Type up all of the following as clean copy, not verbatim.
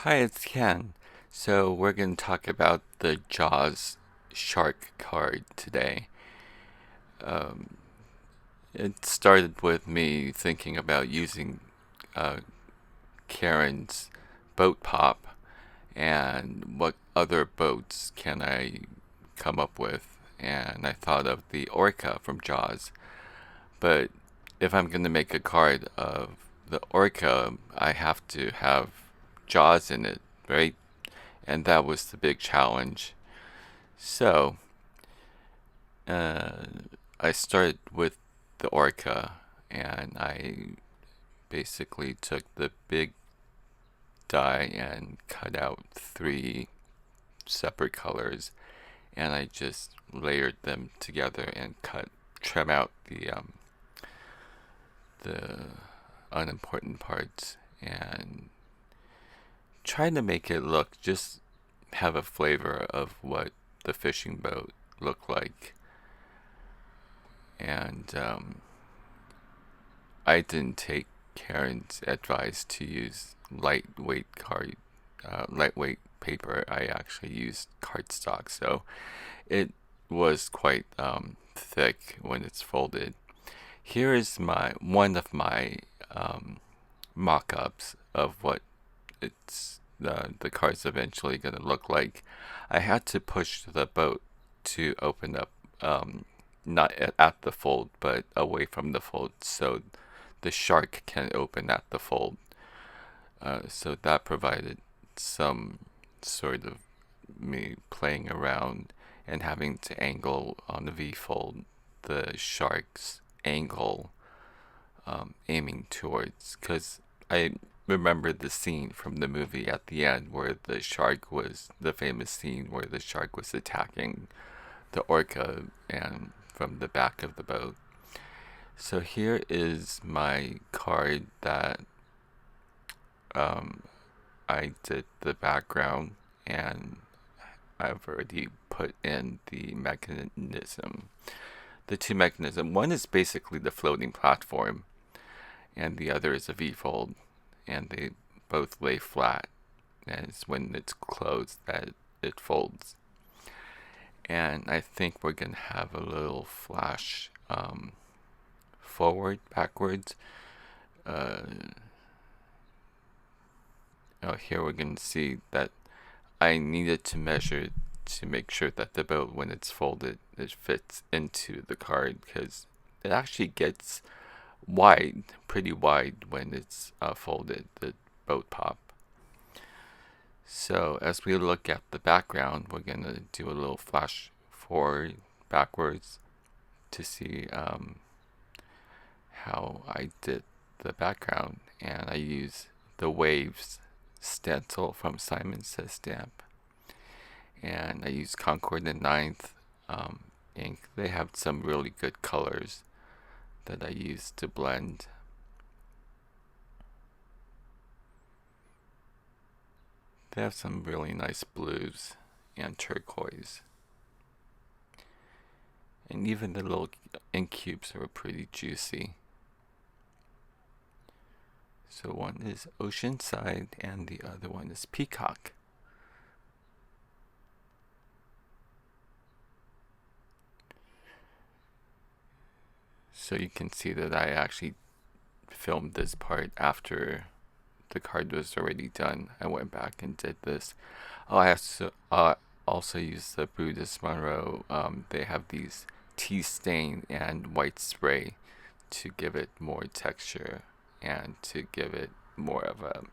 Hi, it's Ken. So we're going to talk about the Jaws shark card today. Um, it started with me thinking about using uh, Karen's boat pop and what other boats can I come up with. And I thought of the Orca from Jaws. But if I'm going to make a card of the Orca, I have to have Jaws in it, right? And that was the big challenge. So, uh, I started with the Orca, and I basically took the big die and cut out three separate colors, and I just layered them together and trim out the unimportant parts, and tried to make it look just have a flavor of what the fishing boat looked like. And I didn't take Karen's advice to use lightweight paper. I actually used cardstock, so it was quite thick when it's folded. Here is my one of my mock-ups of what the card's eventually going to look like. I had to push the boat to open up, not at the fold, but away from the fold, so the shark can open at the fold. So that provided some sort of me playing around and having to angle on the V fold the shark's angle, aiming towards, because I remember the scene from the movie at the end where the famous scene where the shark was attacking the orca and from the back of the boat. So here is my card that um, I did the background, and I've already put in the mechanism. The two mechanism. One is basically the floating platform, and the other is a V-fold, and they both lay flat. And it's when it's closed that it folds. And I think we're gonna have a little flash forward, backwards. Uh, Here we're gonna see that I needed to measure to make sure that the boat, when it's folded, it fits into the card because it actually gets wide, pretty wide when it's folded, the boat pop. So as we look at the background, we're gonna do a little flash forward, backwards to see how I did the background, and I use the waves stencil from Simon Says Stamp, and I use Concord and Ninth ink. They have some really good colors that I use to blend. They have some really nice blues and turquoise. And even the little ink cubes are pretty juicy. So one is Oceanside and the other one is Peacock. So you can see that I actually filmed this part after the card was already done. I went back and did this. Oh, also use the Brutus Monroe. They have these tea stain and white spray to give it more texture and to give it more of a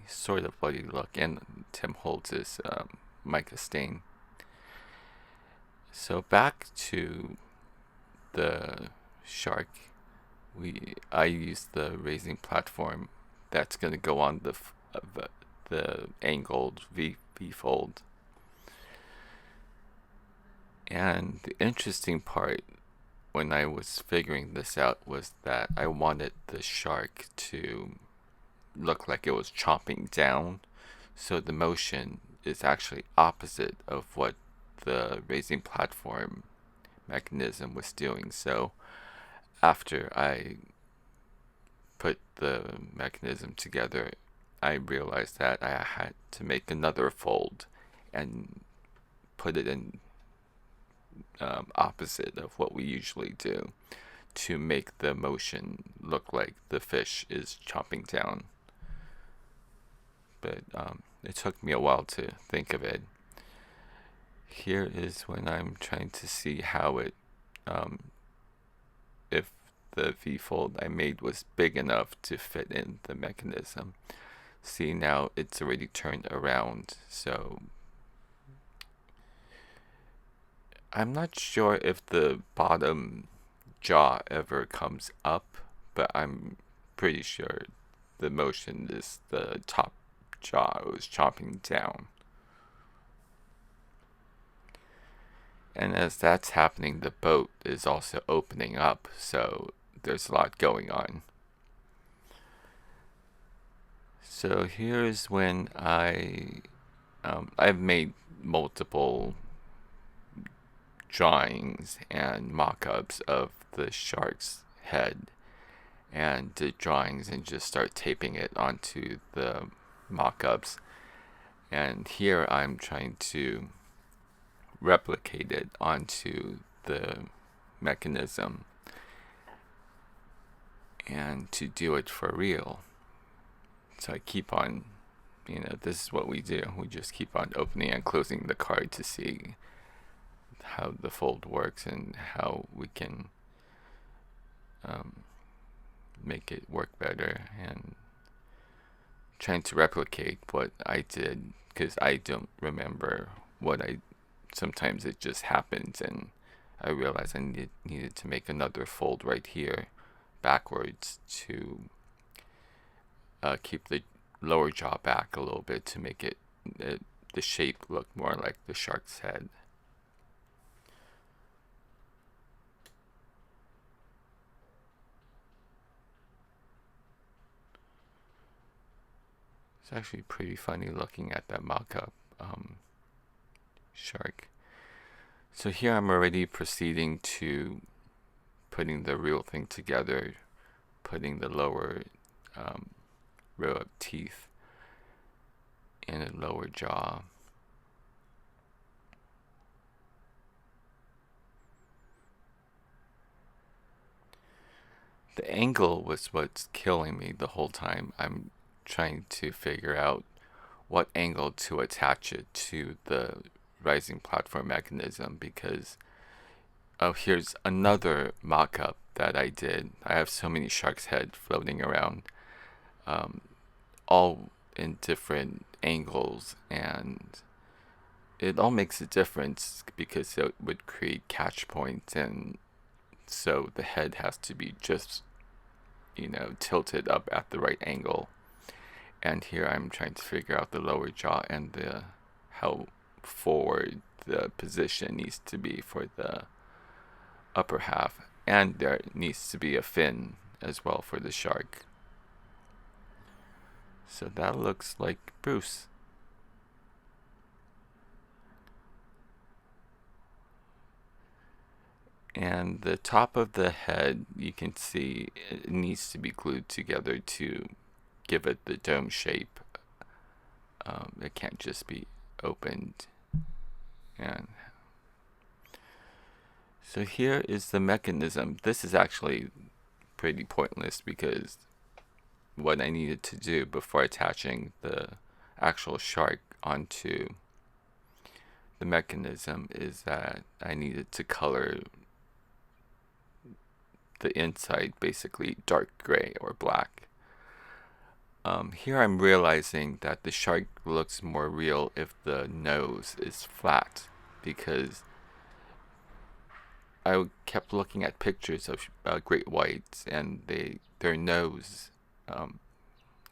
sort of bloody look. And Tim Holtz is mica stain. So back to the shark. I use the raising platform that's going to go on the angled V fold. And the interesting part when I was figuring this out was that I wanted the shark to look like it was chomping down, so the motion is actually opposite of what the raising platform mechanism was doing. So after I put the mechanism together, I realized that I had to make another fold and put it in opposite of what we usually do to make the motion look like the fish is chomping down. But it took me a while to think of it. Here is when I'm trying to see how it, if the V-fold I made was big enough to fit in the mechanism. See, now it's already turned around, so I'm not sure if the bottom jaw ever comes up, but I'm pretty sure the motion is the top jaw was chopping down. And as that's happening, the boat is also opening up, so there's a lot going on. So here's when I've made multiple drawings and mock-ups of the shark's head, and did drawings and just start taping it onto the mock-ups. And here I'm trying to replicate it onto the mechanism, and to do it for real. So I keep on, this is what we do. We just keep on opening and closing the card to see how the fold works and how we can make it work better, and trying to replicate what I did, because I don't remember sometimes it just happens, and I realized I needed to make another fold right here backwards to keep the lower jaw back a little bit to make the shape look more like the shark's head. It's actually pretty funny looking at that mock-up shark. So here I'm already proceeding to putting the real thing together, putting the lower row of teeth in a lower jaw. The angle was what's killing me the whole time. I'm trying to figure out what angle to attach it to the rising platform mechanism, because here's another mock-up that I did. I have so many shark's head floating around, all in different angles, and it all makes a difference because it would create catch points, and so the head has to be just tilted up at the right angle. And here I'm trying to figure out the lower jaw and how forward the position needs to be for the upper half, and there needs to be a fin as well for the shark. So that looks like Bruce. And the top of the head, you can see it needs to be glued together to give it the dome shape. It can't just be opened. And so here is the mechanism. This is actually pretty pointless, because what I needed to do before attaching the actual shark onto the mechanism is that I needed to color the inside basically dark gray or black. Here I'm realizing that the shark looks more real if the nose is flat, because I kept looking at pictures of great whites, and their nose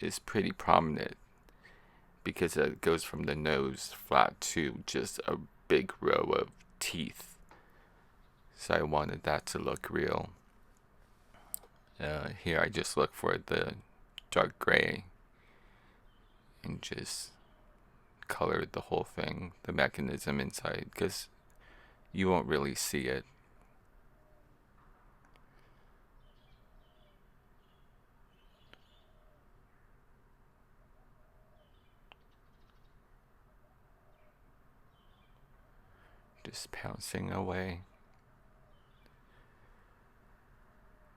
is pretty prominent, because it goes from the nose flat to just a big row of teeth. So I wanted that to look real. Here I just look for the dark gray and just colored the whole thing, the mechanism inside, because you won't really see it. Just pouncing away.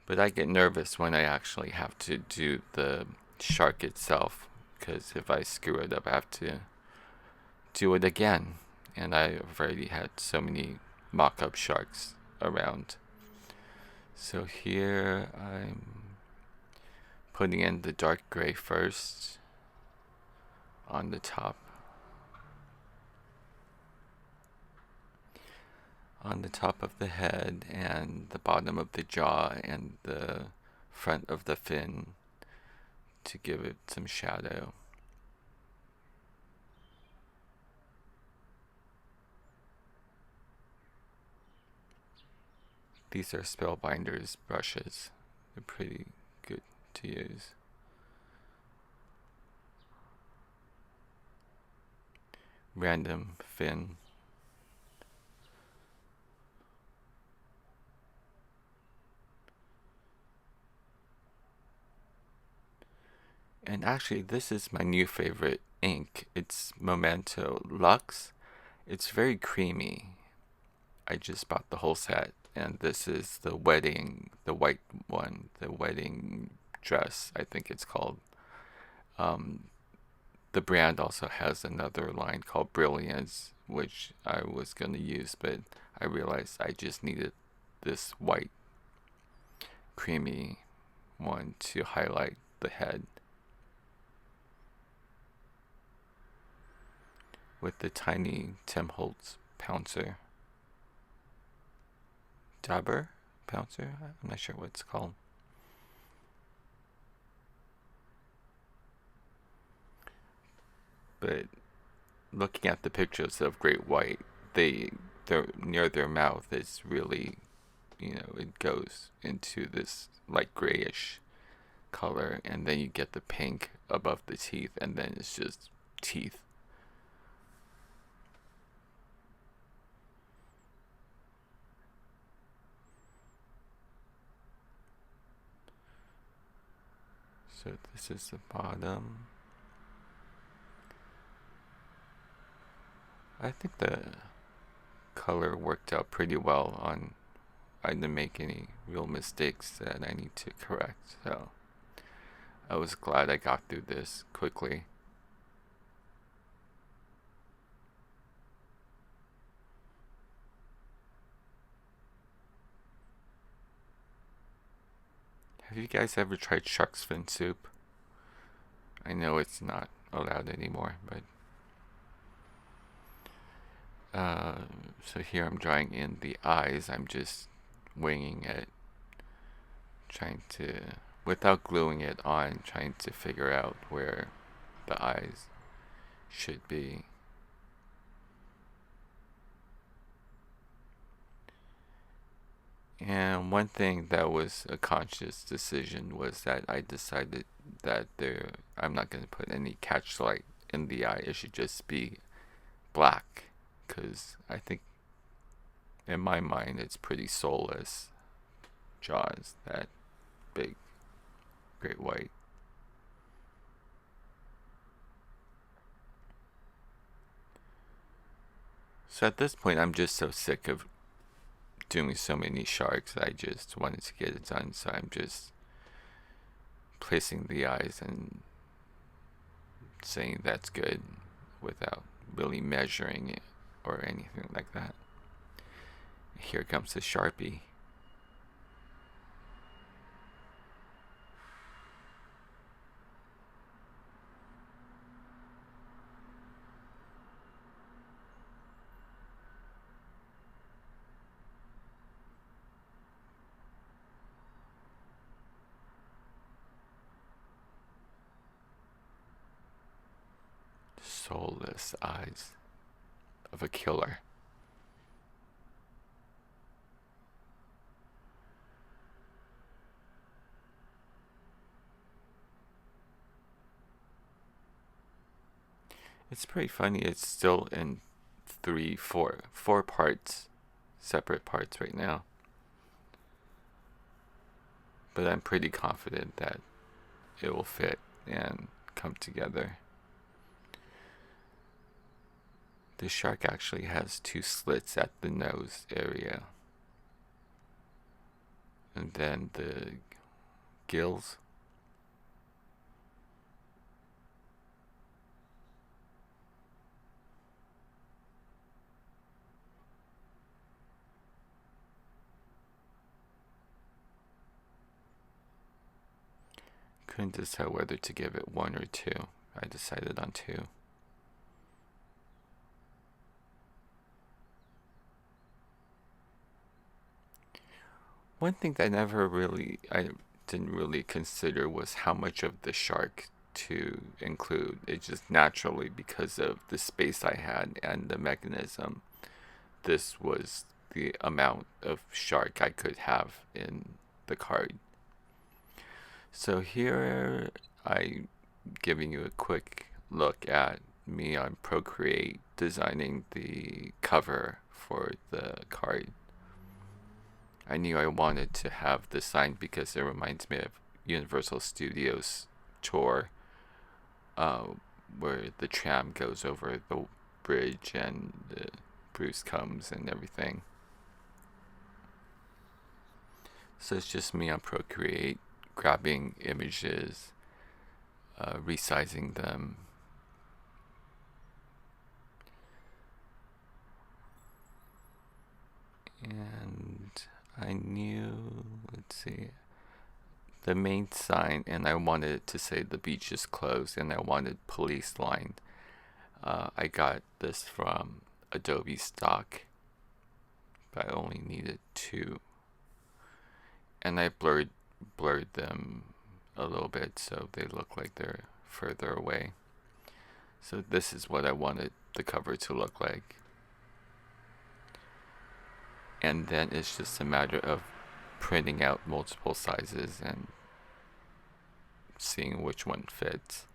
But I get nervous when I actually have to do the shark itself, because if I screw it up, I have to do it again. And I've already had so many mock-up sharks around. So here I'm putting in the dark gray first on the top. On the top of the head and the bottom of the jaw and the front of the fin to give it some shadow. These are Spellbinder's brushes. They're pretty good to use. Random fin. And actually, this is my new favorite ink. It's Memento Luxe. It's very creamy. I just bought the whole set, and this is the white one, the wedding dress, I think it's called. The brand also has another line called Brilliance, which I was going to use, but I realized I just needed this white, creamy one to highlight the head. With the tiny Tim Holtz pouncer. Dabber pouncer? I'm not sure what it's called. But looking at the pictures of great white, they're near their mouth is really, it goes into this light grayish color, and then you get the pink above the teeth, and then it's just teeth. So this is the bottom. I think the color worked out pretty well on. I didn't make any real mistakes that I need to correct, so I was glad I got through this quickly. Have you guys ever tried shark's fin soup? I know it's not allowed anymore, but so here I'm drawing in the eyes. I'm just winging it, trying to, without gluing it on, trying to figure out where the eyes should be. And one thing that was a conscious decision was that I decided that I'm not going to put any catchlight in the eye. It should just be black, because I think in my mind it's pretty soulless. Jaws, that big, great white. So at this point, I'm just so sick of doing so many sharks. I just wanted to get it done, so I'm just placing the eyes and saying that's good without really measuring it or anything like that. Here comes the Sharpie. Soulless eyes of a killer. It's pretty funny. It's still in four parts, separate parts right now. But I'm pretty confident that it will fit and come together. The shark actually has two slits at the nose area. And then the gills. Couldn't decide whether to give it 1 or 2. I decided on 2. One thing that I didn't really consider was how much of the shark to include. It just naturally, because of the space I had and the mechanism, this was the amount of shark I could have in the card. So here I'm giving you a quick look at me on Procreate designing the cover for the card. I knew I wanted to have the sign because it reminds me of Universal Studios tour, where the tram goes over the bridge and Bruce comes and everything. So it's just me on Procreate, grabbing images, resizing them. And I knew, let's see, the main sign, and I wanted it to say the beach is closed, and I wanted police line. I got this from Adobe stock, but I only needed 2. And I blurred them a little bit so they look like they're further away. So this is what I wanted the cover to look like. And then it's just a matter of printing out multiple sizes and seeing which one fits.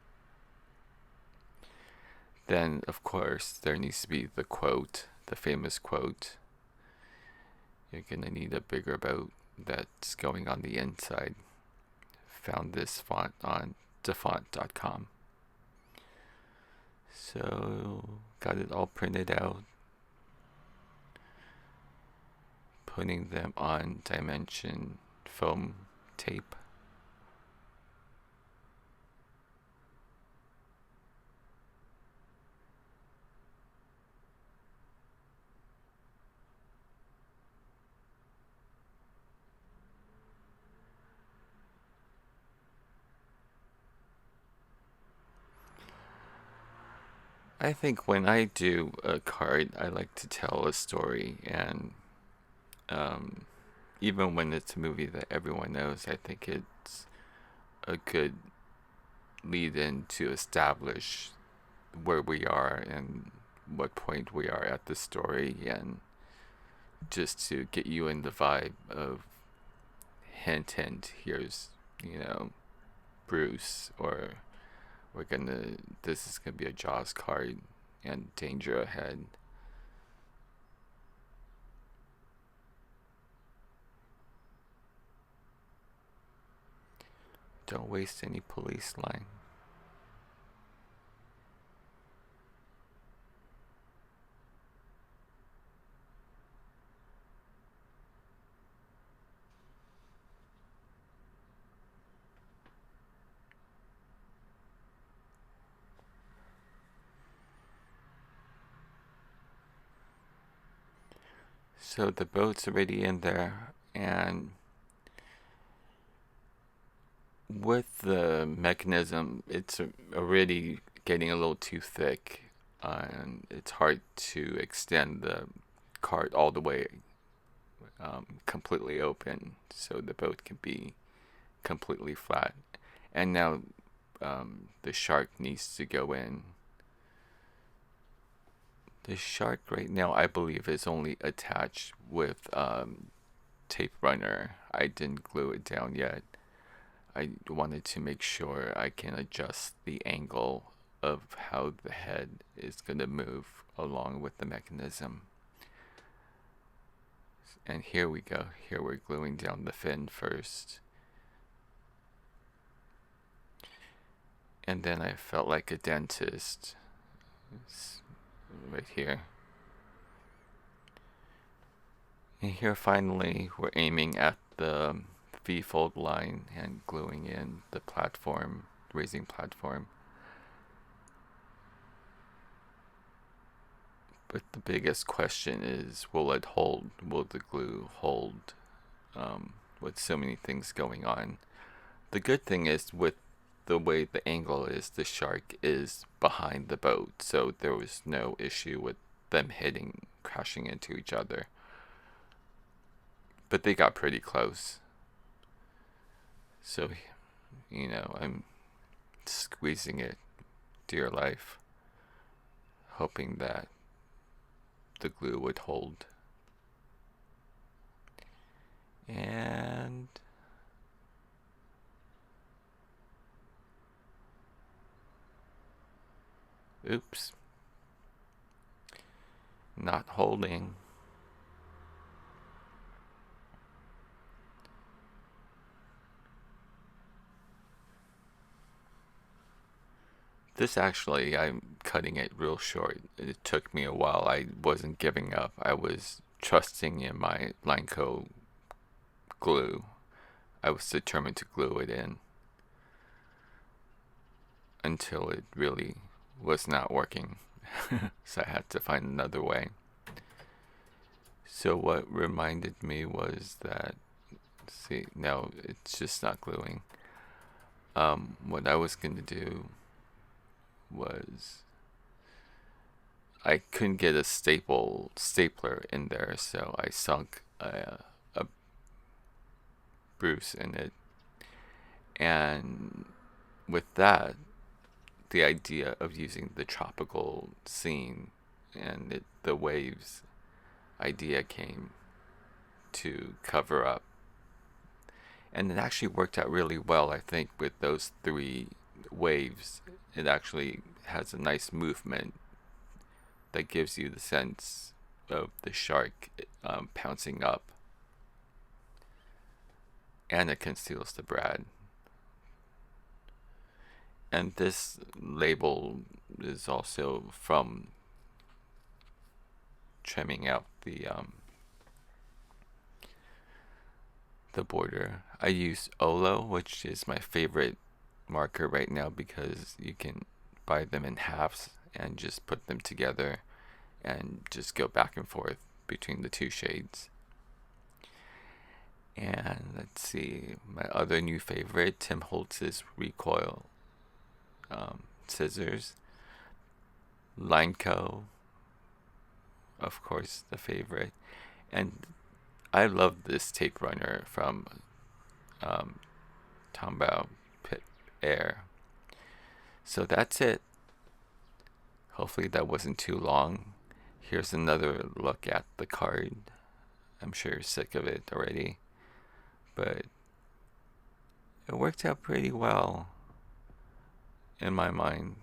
Then, of course, there needs to be the quote, the famous quote. You're gonna need a bigger boat that's going on the inside. Found this font on defont.com. So, got it all printed out. Putting them on dimension foam tape. I think when I do a card, I like to tell a story, and even when it's a movie that everyone knows, I think it's a good lead in to establish where we are and what point we are at the story, and just to get you in the vibe of hint, here's, Bruce, or this is gonna be a Jaws card and danger ahead. Don't waste any police line. So the boat's already in there, and with the mechanism, it's already getting a little too thick, and it's hard to extend the card all the way completely open so the boat can be completely flat. And now the shark needs to go in. The shark right now, I believe, is only attached with tape runner. I didn't glue it down yet. I wanted to make sure I can adjust the angle of how the head is going to move along with the mechanism. And here we go. Here we're gluing down the fin first. And then I felt like a dentist right here. And here finally we're aiming at the V-fold line and gluing in the platform, raising platform. But the biggest question is, will it hold? Will the glue hold with so many things going on? The good thing is, with the way the angle is, the shark is behind the boat, so there was no issue with them hitting, crashing into each other. But they got pretty close. So, I'm squeezing it, dear life, hoping that the glue would hold. And oops, not holding. This actually, I'm cutting it real short. It took me a while. I wasn't giving up. I was trusting in my Lineco glue. I was determined to glue it in until it really was not working. So I had to find another way. So what reminded me was that, see, no, it's just not gluing. What I was going to do was, I couldn't get a stapler in there, so I sunk a Bruce in it. And with that, the idea of using the tropical scene and the waves idea came to cover up. And it actually worked out really well, I think, with those 3 waves. It actually has a nice movement that gives you the sense of the shark pouncing up. And it conceals the brad. And this label is also from trimming out the border. I use Olo, which is my favorite marker right now, because you can buy them in halves and just put them together and just go back and forth between the 2 shades. And let's see, my other new favorite, Tim Holtz's recoil scissors. Lineco, of course, the favorite. And I love this tape runner from Tombow Pit Air. So that's it. Hopefully that wasn't too long. Here's another look at the card. I'm sure you're sick of it already, but it worked out pretty well in my mind,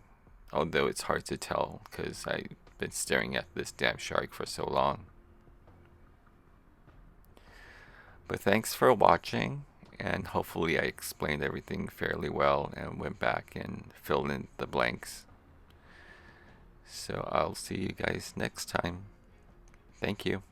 although it's hard to tell because I've been staring at this damn shark for so long. But thanks for watching, and hopefully I explained everything fairly well and went back and filled in the blanks. So I'll see you guys next time. Thank you.